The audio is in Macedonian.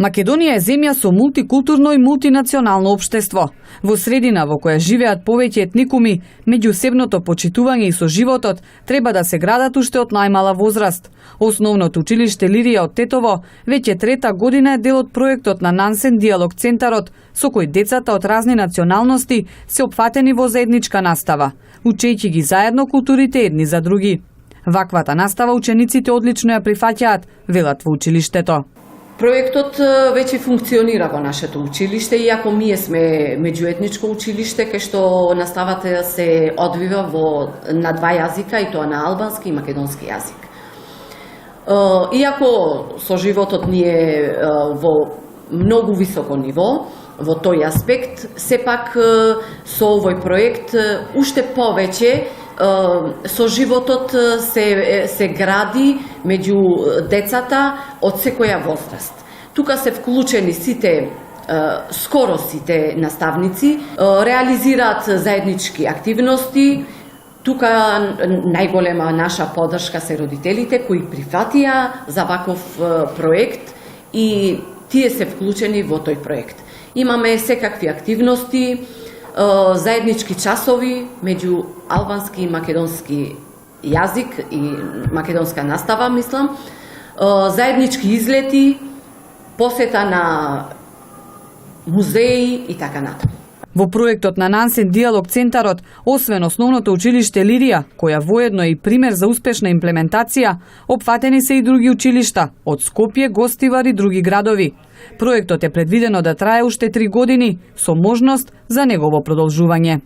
Македонија е земја со мултикултурно и мултинационално општество. Во средина во која живеат повеќе етникуми, меѓусебното почитување и соживотот треба да се градат уште од најмала возраст. Основното училиште Лирија од Тетово веќе трета година е дел од проектот на Нансен Диалог Центарот, со кој децата од разни националности се опфатени во заедничка настава, учејќи ги заедно културите едни за други. Ваквата настава учениците одлично ја прифаќаат, велат во училиштето. Проектот веќе функционира во нашето училиште, иако ние сме меѓуетничко училиште, кај што наставата се одвива на два јазика, и тоа на албански и македонски јазик. Иако соживотот ни е во многу високо ниво, во тој аспект, сепак со овој проект уште повеќе соживотот се гради меѓу децата од секоја возраст. Тука се вклучени скоро сите наставници, реализираат заеднички активности. Тука најголема наша поддршка се родителите кои прифатија за ваков проект и тие се вклучени во тој проект. Имаме секакви активности, заеднички часови меѓу албански и македонски јазик и македонска настава, мислам, заеднички излети, посета на музеи и така натаму. Во проектот на Нансен Диалог Центарот, освен основното училиште Лирија, која воедно е и пример за успешна имплементација, опфатени се и други училишта, од Скопје, Гостивар и други градови. Проектот е предвидено да трае уште 3 години, со можност за негово продолжување.